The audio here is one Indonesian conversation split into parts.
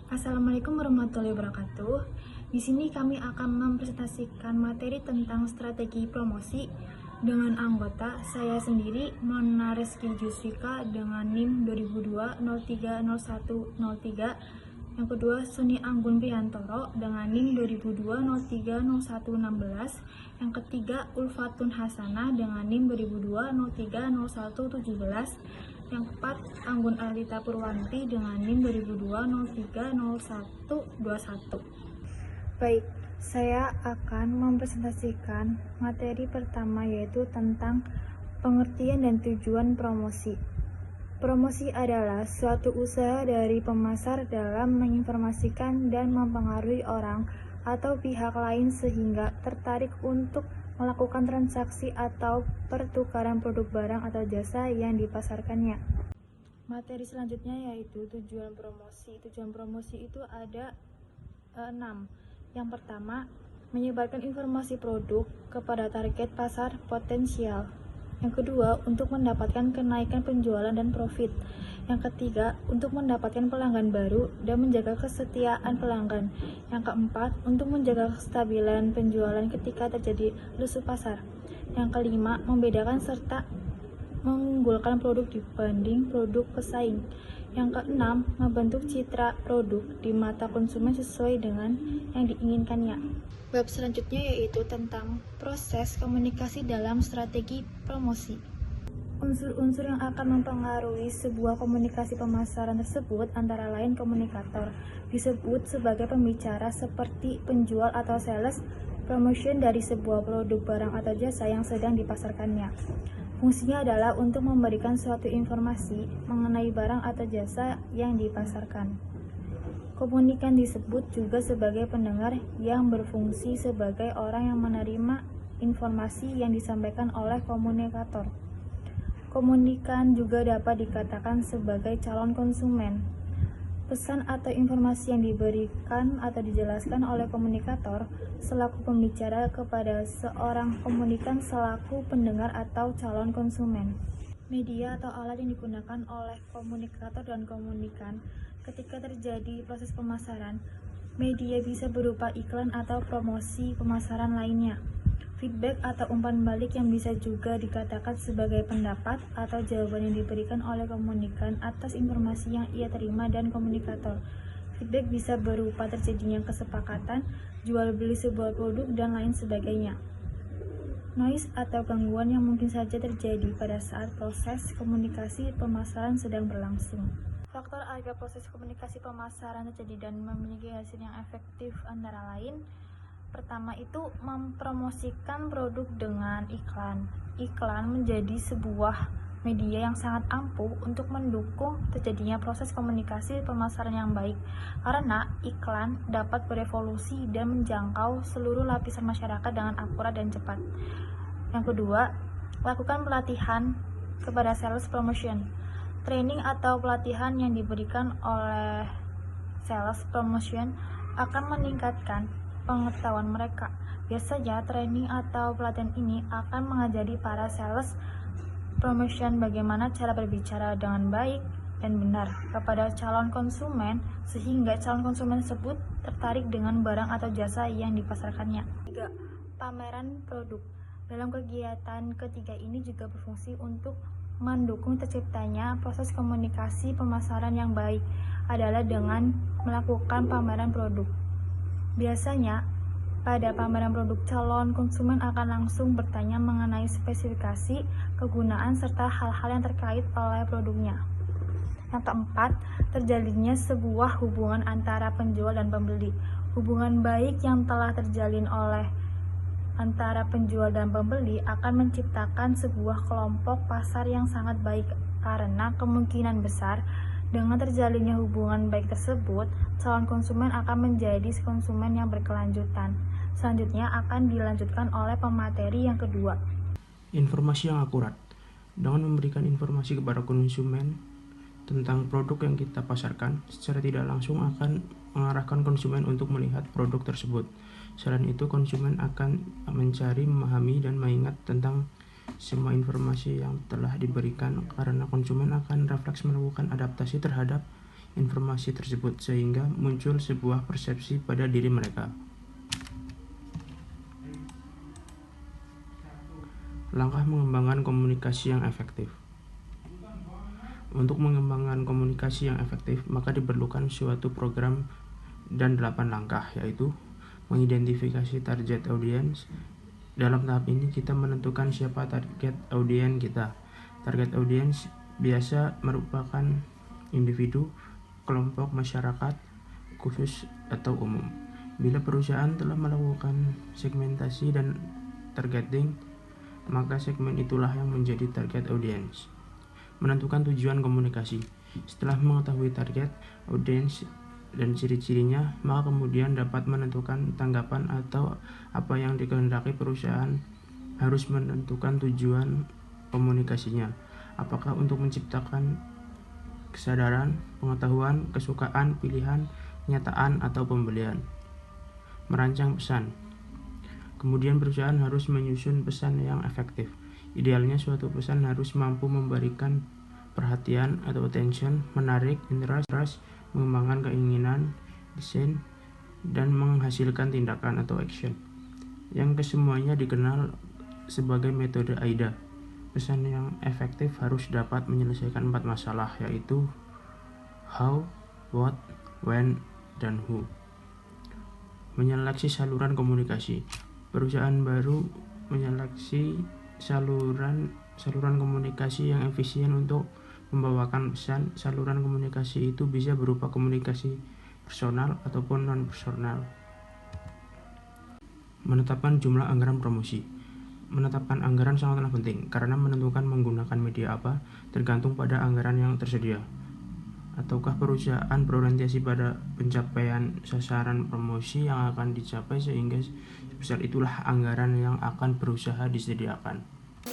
Assalamualaikum warahmatullahi wabarakatuh. Di sini kami akan mempresentasikan materi tentang strategi promosi dengan anggota saya sendiri, Mona Reski Juswika dengan NIM 2002-030103. Yang kedua, Suni Anggun Prihantoro dengan NIM 2002-030116. Yang ketiga, Ulfatun Hasanah dengan NIM 2002-030117. Yang keempat, Anggun Arlita Purwanti dengan NIM 2002-030121. Baik, saya akan mempresentasikan materi pertama, yaitu tentang pengertian dan tujuan promosi. Promosi adalah suatu usaha dari pemasar dalam menginformasikan dan mempengaruhi orang atau pihak lain sehingga tertarik untuk melakukan transaksi atau pertukaran produk barang atau jasa yang dipasarkannya. Materi selanjutnya yaitu tujuan promosi. Tujuan promosi itu ada 6. Yang pertama, menyebarkan informasi produk kepada target pasar potensial. Yang kedua, untuk mendapatkan kenaikan penjualan dan profit. Yang ketiga, untuk mendapatkan pelanggan baru dan menjaga kesetiaan pelanggan. Yang keempat, untuk menjaga kestabilan penjualan ketika terjadi lesu pasar. Yang kelima, membedakan serta mengunggulkan produk dibanding produk pesaing. Yang keenam, membentuk citra produk di mata konsumen sesuai dengan yang diinginkannya. Bab selanjutnya yaitu tentang proses komunikasi dalam strategi promosi. Unsur-unsur yang akan mempengaruhi sebuah komunikasi pemasaran tersebut antara lain komunikator, disebut sebagai pembicara seperti penjual atau sales, promotion dari sebuah produk barang atau jasa yang sedang dipasarkannya. Fungsinya adalah untuk memberikan suatu informasi mengenai barang atau jasa yang dipasarkan. Komunikan disebut juga sebagai pendengar yang berfungsi sebagai orang yang menerima informasi yang disampaikan oleh komunikator. Komunikan juga dapat dikatakan sebagai calon konsumen. Pesan atau informasi yang diberikan atau dijelaskan oleh komunikator selaku pembicara kepada seorang komunikan selaku pendengar atau calon konsumen. Media atau alat yang digunakan oleh komunikator dan komunikan ketika terjadi proses pemasaran. Media bisa berupa iklan atau promosi pemasaran lainnya. Feedback atau umpan balik yang bisa juga dikatakan sebagai pendapat atau jawaban yang diberikan oleh komunikan atas informasi yang ia terima dan komunikator. Feedback bisa berupa terjadinya kesepakatan, jual beli sebuah produk, dan lain sebagainya. Noise atau gangguan yang mungkin saja terjadi pada saat proses komunikasi pemasaran sedang berlangsung. Faktor agar proses komunikasi pemasaran terjadi dan memiliki hasil yang efektif antara lain: pertama itu mempromosikan produk dengan iklan. Iklan menjadi sebuah media yang sangat ampuh untuk mendukung terjadinya proses komunikasi pemasaran yang baik, karena iklan dapat berevolusi dan menjangkau seluruh lapisan masyarakat dengan akurat dan cepat. Yang kedua, lakukan pelatihan kepada sales promotion. Training atau pelatihan yang diberikan oleh sales promotion akan meningkatkan pengetahuan mereka. Biasanya training atau pelatihan ini akan mengajari para sales promotion bagaimana cara berbicara dengan baik dan benar kepada calon konsumen sehingga calon konsumen tersebut tertarik dengan barang atau jasa yang dipasarkannya. 3. Pameran produk. Dalam kegiatan ketiga ini juga berfungsi untuk mendukung terciptanya proses komunikasi pemasaran yang baik adalah dengan melakukan pameran produk. Biasanya, pada pameran produk, calon konsumen akan langsung bertanya mengenai spesifikasi, kegunaan, serta hal-hal yang terkait oleh produknya. Yang keempat, terjalinnya sebuah hubungan antara penjual dan pembeli. Hubungan baik yang telah terjalin oleh antara penjual dan pembeli akan menciptakan sebuah kelompok pasar yang sangat baik, karena kemungkinan besar dengan terjalinnya hubungan baik tersebut, calon konsumen akan menjadi konsumen yang berkelanjutan. Selanjutnya akan dilanjutkan oleh pemateri yang kedua. Informasi yang akurat. Dengan memberikan informasi kepada konsumen tentang produk yang kita pasarkan, secara tidak langsung akan mengarahkan konsumen untuk melihat produk tersebut. Selain itu, konsumen akan mencari, memahami, dan mengingat tentang semua informasi yang telah diberikan, karena konsumen akan refleks melakukan adaptasi terhadap informasi tersebut sehingga muncul sebuah persepsi pada diri mereka. Langkah mengembangkan komunikasi yang efektif. Untuk mengembangkan komunikasi yang efektif, maka diperlukan suatu program dan 8 langkah, yaitu mengidentifikasi target audience. Dalam tahap ini kita menentukan siapa target audiens kita. Target audiens biasa merupakan individu, kelompok masyarakat khusus atau umum. Bila perusahaan telah melakukan segmentasi dan targeting, maka segmen itulah yang menjadi target audiens. Menentukan tujuan komunikasi. Setelah mengetahui target audiens dan ciri-cirinya, maka kemudian dapat menentukan tanggapan atau apa yang dikehendaki perusahaan. Harus menentukan tujuan komunikasinya. Apakah untuk menciptakan kesadaran, pengetahuan, kesukaan, pilihan, kenyataan, atau pembelian. Merancang pesan. Kemudian perusahaan harus menyusun pesan yang efektif. Idealnya suatu pesan harus mampu memberikan perhatian atau attention, menarik, interest, mengembangkan keinginan, desain, dan menghasilkan tindakan atau action. Yang kesemuanya dikenal sebagai metode AIDA. Pesan yang efektif harus dapat menyelesaikan 4 masalah, yaitu how, what, when, dan who. Menyeleksi saluran komunikasi. Perusahaan baru menyeleksi saluran komunikasi yang efisien untuk membawakan pesan. Saluran komunikasi itu bisa berupa komunikasi personal ataupun non-personal. Menetapkan jumlah anggaran promosi. Menetapkan anggaran sangatlah penting karena menentukan menggunakan media apa tergantung pada anggaran yang tersedia. Ataukah perusahaan berorientasi pada pencapaian sasaran promosi yang akan dicapai sehingga sebesar itulah anggaran yang akan berusaha disediakan.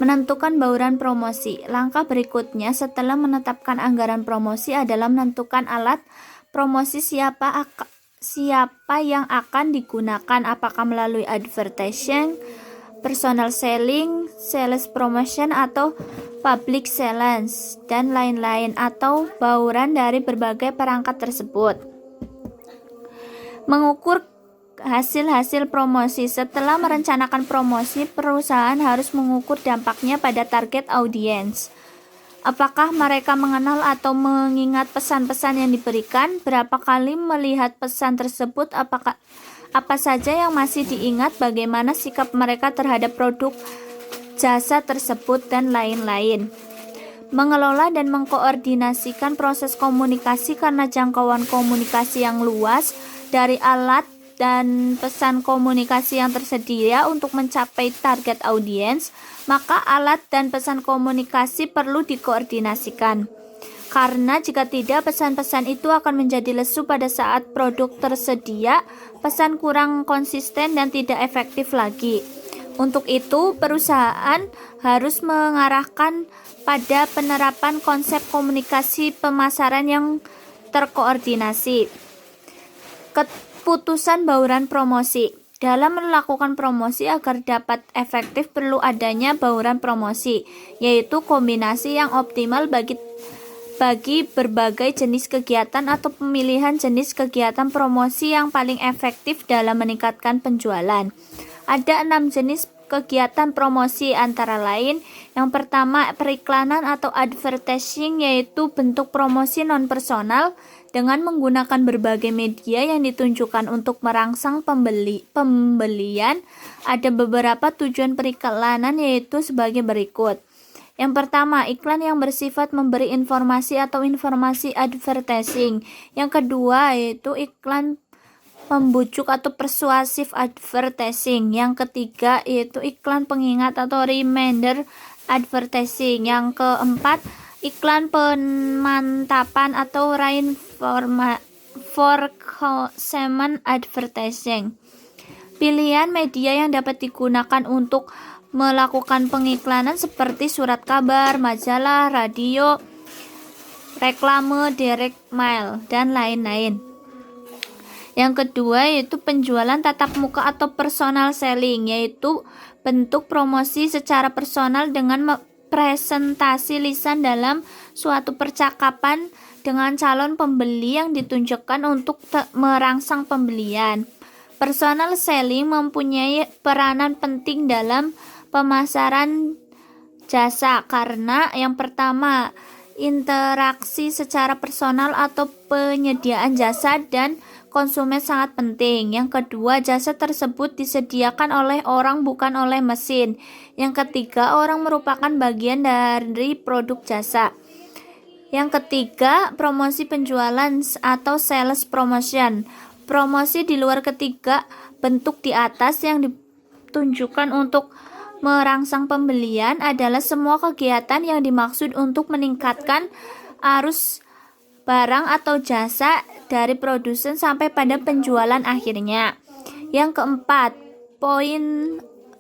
Menentukan bauran promosi. Langkah berikutnya setelah menetapkan anggaran promosi adalah menentukan alat promosi siapa yang akan digunakan, apakah melalui advertising, personal selling, sales promotion, atau public sales, dan lain-lain, atau bauran dari berbagai perangkat tersebut. Mengukur hasil-hasil promosi. Setelah merencanakan promosi, perusahaan harus mengukur dampaknya pada target audiens. Apakah mereka mengenal atau mengingat pesan-pesan yang diberikan? Berapa kali melihat pesan tersebut? Apa saja yang masih diingat? Bagaimana sikap mereka terhadap produk jasa tersebut, dan lain-lain. Mengelola dan mengkoordinasikan proses komunikasi karena jangkauan komunikasi yang luas dari alat dan pesan komunikasi yang tersedia untuk mencapai target audiens, maka alat dan pesan komunikasi perlu dikoordinasikan. Karena jika tidak, pesan-pesan itu akan menjadi lesu pada saat produk tersedia, pesan kurang konsisten dan tidak efektif lagi. Untuk itu, perusahaan harus mengarahkan pada penerapan konsep komunikasi pemasaran yang terkoordinasi. Keputusan bauran promosi. Dalam melakukan promosi agar dapat efektif perlu adanya bauran promosi, yaitu kombinasi yang optimal bagi berbagai jenis kegiatan atau pemilihan jenis kegiatan promosi yang paling efektif dalam meningkatkan penjualan. Ada 6 jenis kegiatan promosi antara lain. Yang pertama, periklanan atau advertising, yaitu bentuk promosi non-personal dengan menggunakan berbagai media yang ditunjukkan untuk merangsang pembelian. Ada beberapa tujuan periklanan, yaitu sebagai berikut. Yang pertama, iklan yang bersifat memberi informasi atau informasi advertising. Yang kedua, yaitu iklan membujuk atau persuasif advertising. Yang ketiga, yaitu iklan pengingat atau reminder advertising. Yang keempat, iklan pemantapan atau reinforcement advertising. Pilihan media yang dapat digunakan untuk melakukan pengiklanan seperti surat kabar, majalah, radio, reklame, direct mail, dan lain-lain. Yang kedua yaitu penjualan tatap muka atau personal selling, yaitu bentuk promosi secara personal dengan presentasi lisan dalam suatu percakapan dengan calon pembeli yang ditunjukkan untuk merangsang pembelian. Personal selling mempunyai peranan penting dalam pemasaran jasa karena yang pertama, interaksi secara personal atau penyediaan jasa dan konsumen sangat penting. Yang kedua, jasa tersebut disediakan oleh orang bukan oleh mesin. Yang ketiga, orang merupakan bagian dari produk jasa. Yang ketiga, promosi penjualan atau sales promotion. Promosi di luar ketiga bentuk di atas yang ditunjukkan untuk merangsang pembelian adalah semua kegiatan yang dimaksud untuk meningkatkan arus barang atau jasa dari produsen sampai pada penjualan akhirnya. Yang keempat, poin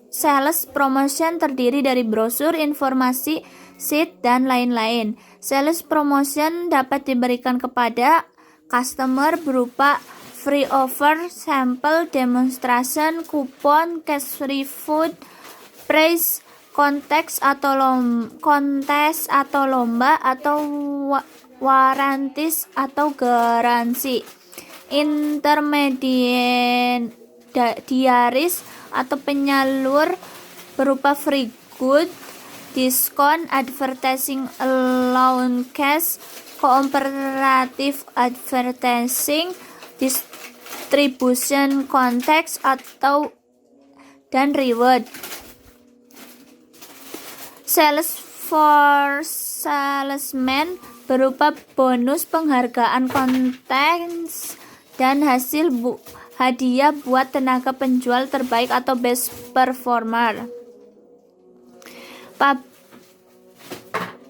sales promotion terdiri dari brosur, informasi, sheet, dan lain-lain. Sales promotion dapat diberikan kepada customer berupa free offer, sampel, demonstration, kupon, cash free food, prize, kontes atau lomba atau warantis atau garansi, intermediaries atau penyalur berupa free good, diskon, advertising allowance, cooperative advertising, distribution konteks atau dan reward. Sales for salesman berupa bonus, penghargaan, kontes, dan hasil hadiah buat tenaga penjual terbaik atau best performer.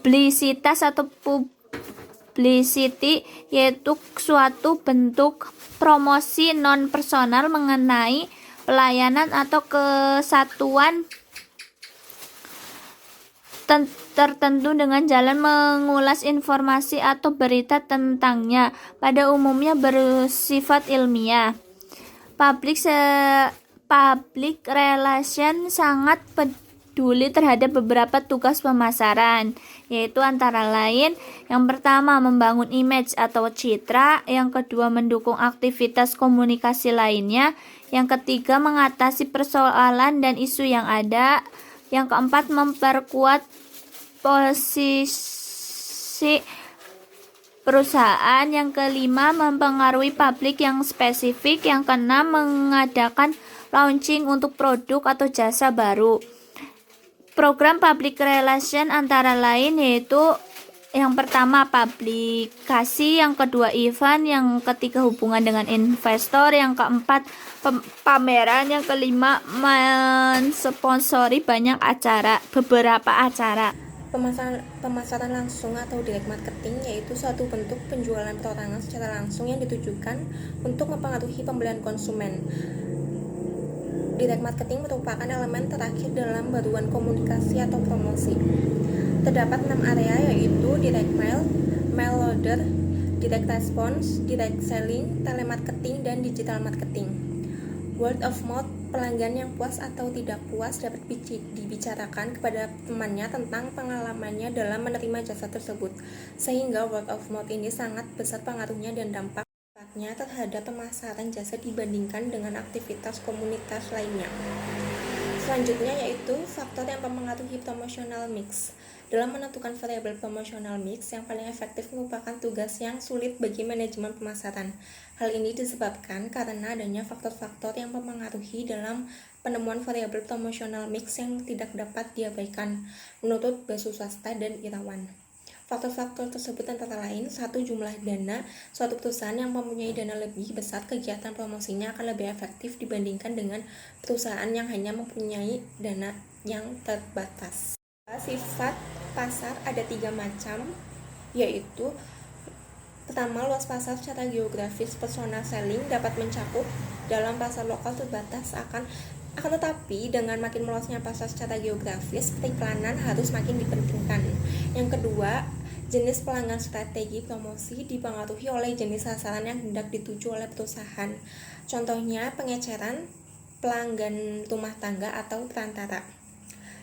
Publisitas atau publicity yaitu suatu bentuk promosi non-personal mengenai pelayanan atau kesatuan tertentu dengan jalan mengulas informasi atau berita tentangnya, pada umumnya bersifat ilmiah. Public relation sangat peduli terhadap beberapa tugas pemasaran, yaitu antara lain yang pertama membangun image atau citra, yang kedua mendukung aktivitas komunikasi lainnya, yang ketiga mengatasi persoalan dan isu yang ada, yang keempat memperkuat posisi perusahaan, yang kelima mempengaruhi publik yang spesifik, yang keenam mengadakan launching untuk produk atau jasa baru. Program public relation antara lain yaitu yang pertama publikasi, yang kedua event, yang ketiga hubungan dengan investor, yang keempat pameran, yang kelima mensponsori beberapa acara. Pemasaran langsung atau direct marketing yaitu suatu bentuk penjualan perorangan secara langsung yang ditujukan untuk mempengaruhi pembelian konsumen. Direct marketing merupakan elemen terakhir dalam baruan komunikasi atau promosi. Terdapat 6 area yaitu direct mail, mail order, direct response, direct selling, telemarketing, dan digital marketing. Word of mouth, pelanggan yang puas atau tidak puas dapat dibicarakan kepada temannya tentang pengalamannya dalam menerima jasa tersebut, sehingga word of mouth ini sangat besar pengaruhnya dan dampaknya terhadap pemasaran jasa dibandingkan dengan aktivitas komunitas lainnya. Selanjutnya yaitu faktor yang mempengaruhi promotional mix. Dalam menentukan variabel promotional mix, yang paling efektif merupakan tugas yang sulit bagi manajemen pemasaran. Hal ini disebabkan karena adanya faktor-faktor yang mempengaruhi dalam penemuan variabel promotional mix yang tidak dapat diabaikan, menurut Basu Swasta dan Irawan. Faktor-faktor tersebut antara lain: 1. Jumlah dana. Suatu perusahaan yang mempunyai dana lebih besar, kegiatan promosinya akan lebih efektif dibandingkan dengan perusahaan yang hanya mempunyai dana yang terbatas. Sifat pasar ada 3 macam, yaitu pertama, luas pasar secara geografis. Personal selling dapat mencakup dalam pasar lokal terbatas, akan tetapi dengan makin meluasnya pasar secara geografis, periklanan harus makin dipentingkan. Yang kedua, jenis pelanggan. Strategi promosi dipengaruhi oleh jenis sasaran yang hendak dituju oleh perusahaan. Contohnya pengeceran, pelanggan rumah tangga, atau perantara.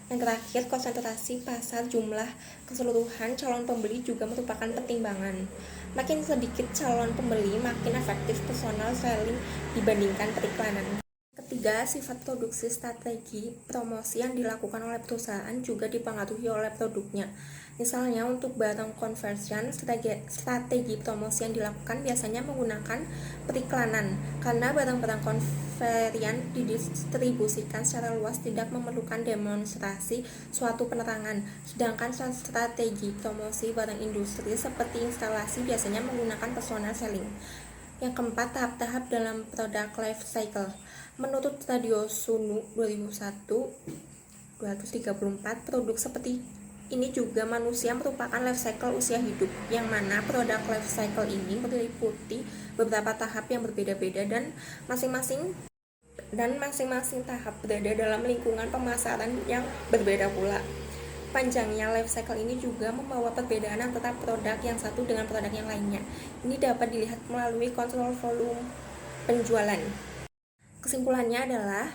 Yang terakhir, konsentrasi pasar jumlah keseluruhan calon pembeli juga merupakan pertimbangan. Makin sedikit calon pembeli, makin efektif personal selling dibandingkan periklanan. Ketiga, sifat produksi strategi promosi yang dilakukan oleh perusahaan juga dipengaruhi oleh produknya. Misalnya, untuk barang conversion, strategi promosi yang dilakukan biasanya menggunakan periklanan, karena barang-barang konverian didistribusikan secara luas tidak memerlukan demonstrasi suatu penerangan, sedangkan strategi promosi barang industri seperti instalasi biasanya menggunakan personal selling. Yang keempat, tahap-tahap dalam product life cycle. Menurut Radio Sunu 2001-234, produk seperti ini juga manusia merupakan life cycle usia hidup, yang mana produk life cycle ini meliputi beberapa tahap yang berbeda-beda dan masing-masing tahap berada dalam lingkungan pemasaran yang berbeda pula. Panjangnya life cycle ini juga membawa perbedaan antara produk yang satu dengan produk yang lainnya. Ini dapat dilihat melalui kontrol volume penjualan. Kesimpulannya adalah,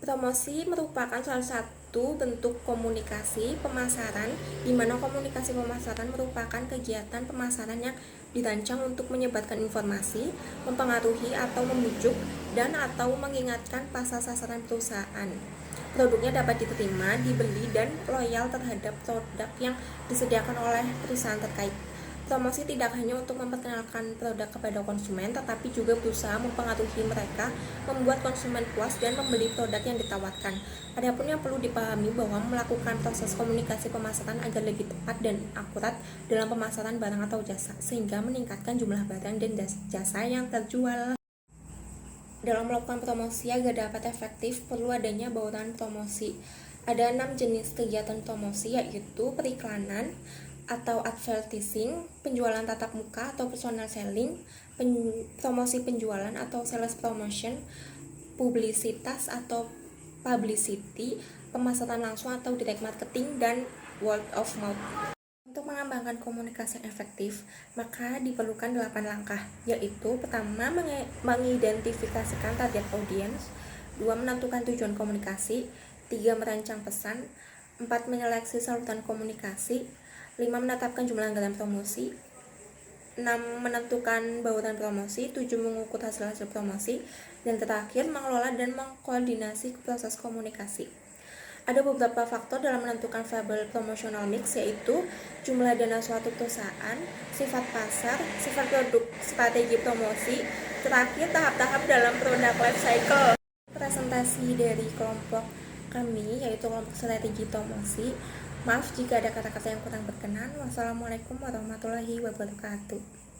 promosi merupakan salah satu bentuk komunikasi pemasaran, di mana komunikasi pemasaran merupakan kegiatan pemasaran yang dirancang untuk menyebarkan informasi, mempengaruhi atau membujuk, dan atau mengingatkan pasar sasaran perusahaan. Produknya dapat diterima, dibeli, dan loyal terhadap produk yang disediakan oleh perusahaan terkait. Promosi tidak hanya untuk memperkenalkan produk kepada konsumen, tetapi juga berusaha mempengaruhi mereka, membuat konsumen puas dan membeli produk yang ditawarkan. Adapun yang perlu dipahami bahwa melakukan proses komunikasi pemasaran agar lebih tepat dan akurat dalam pemasaran barang atau jasa, sehingga meningkatkan jumlah barang dan jasa yang terjual. Dalam melakukan promosi agar dapat efektif, perlu adanya bauran promosi. Ada 6 jenis kegiatan promosi, yaitu periklanan atau advertising, penjualan tatap muka atau personal selling, promosi penjualan atau sales promotion, publisitas atau publicity, pemasaran langsung atau direct marketing, dan word of mouth. Untuk mengembangkan komunikasi yang efektif, maka diperlukan 8 langkah, yaitu pertama, mengidentifikasikan target audience, 2, menentukan tujuan komunikasi, 3, merancang pesan, 4, menyeleksi saluran komunikasi, 5, menetapkan jumlah anggaran promosi, 6, menentukan bauran promosi, 7, mengukur hasil-hasil promosi, dan terakhir, mengelola dan mengkoordinasi proses komunikasi. Ada beberapa faktor dalam menentukan variabel promotional mix, yaitu jumlah dana suatu perusahaan, sifat pasar, sifat produk, strategi promosi, terakhir tahap-tahap dalam product life cycle. Presentasi dari kelompok kami, yaitu kelompok strategi promosi. Maaf jika ada kata-kata yang kurang berkenan. Wassalamualaikum warahmatullahi wabarakatuh.